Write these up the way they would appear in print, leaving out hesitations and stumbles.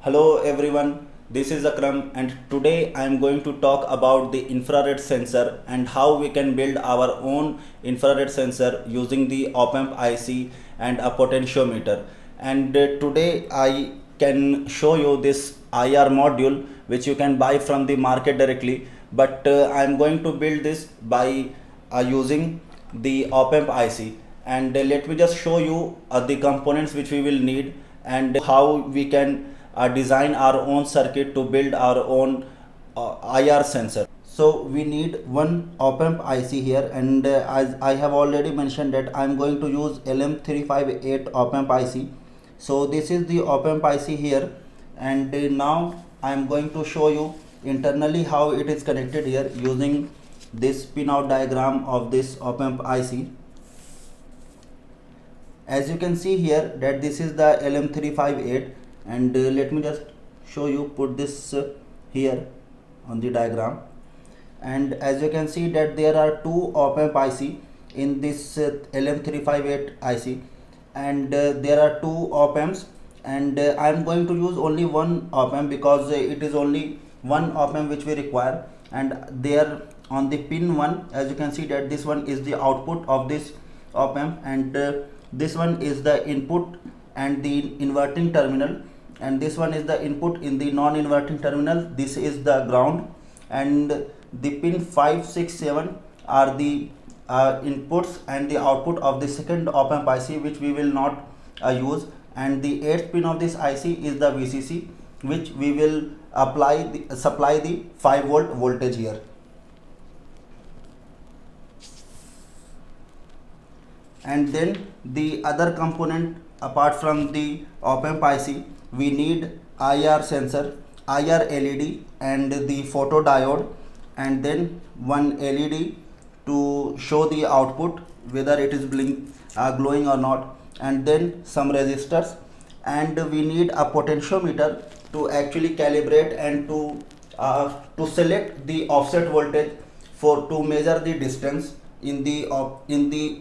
Hello everyone, this is Akram and today I am going to talk about the infrared sensor and how we can build our own infrared sensor using the op-amp IC and a potentiometer. And today I can show you this IR module which you can buy from the market directly, but I am going to build this by using the op-amp IC. And let me just show you the components which we will need and how we can design our own circuit to build our own IR sensor. So we need one op-amp IC here, and as I have already mentioned that I am going to use LM358 op-amp IC. So this is the op-amp IC here, and now I am going to show you internally how it is connected here using this pinout diagram of this op-amp IC. As you can see here that this is the LM358, and let me just show you, put this here on the diagram. And as you can see that there are two op-amp IC in this LM358 IC, and there are two op-amps, and I am going to use only one op-amp because it is only one op-amp which we require. And there on the pin 1, as you can see that this one is the output of this op-amp, and this one is the input and the inverting terminal, and this one is the input in the non-inverting terminal. This is the ground, and the pin 5, 6, 7 are the inputs and the output of the second op-amp IC which we will not use, and the 8th pin of this IC is the VCC which we will supply the 5 volt voltage here. And then the other component apart from the op-amp IC, we need IR sensor, IR LED and the photodiode, and then one LED to show the output whether it is glowing or not, and then some resistors, and we need a potentiometer to actually calibrate and to select the offset voltage to measure the distance in the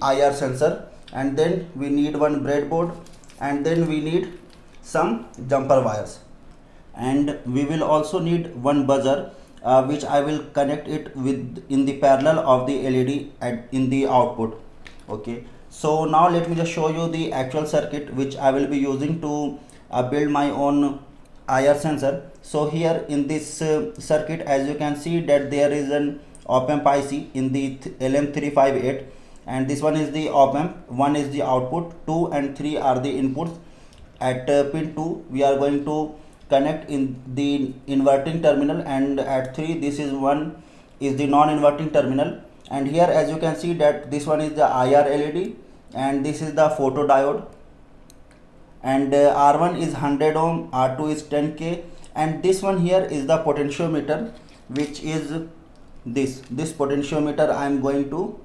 IR sensor. And then we need one breadboard, and then we need some jumper wires, and we will also need one buzzer which I will connect it with in the parallel of the LED in the output. Okay, so now let me just show you the actual circuit which I will be using to build my own IR sensor. So here in this circuit, as you can see that there is an op-amp IC in the LM358, and this one is the op-amp, 1 is the output, 2 and 3 are the inputs. At pin 2 we are going to connect in the inverting terminal, and at 3 this is one is the non-inverting terminal. And here as you can see that this one is the IR LED, and this is the photodiode, and R1 is 100 ohm, R2 is 10k, and this one here is the potentiometer, which is this potentiometer I am going to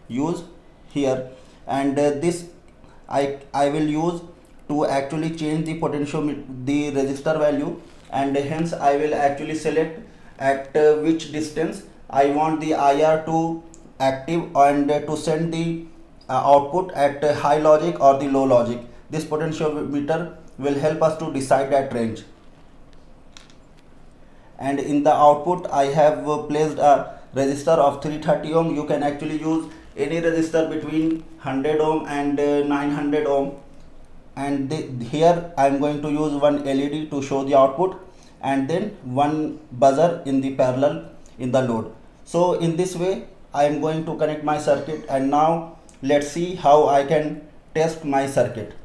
use here. And this I will use to actually change the the resistor value, and hence I will actually select at which distance I want the IR to active and to send the output at high logic or the low logic. This potentiometer will help us to decide that range. And in the output I have placed a resistor of 330 ohm. You can actually use any resistor between 100 ohm and 900 ohm. And here I am going to use one LED to show the output, and then one buzzer in the parallel in the load. So in this way I am going to connect my circuit, and now let's see how I can test my circuit.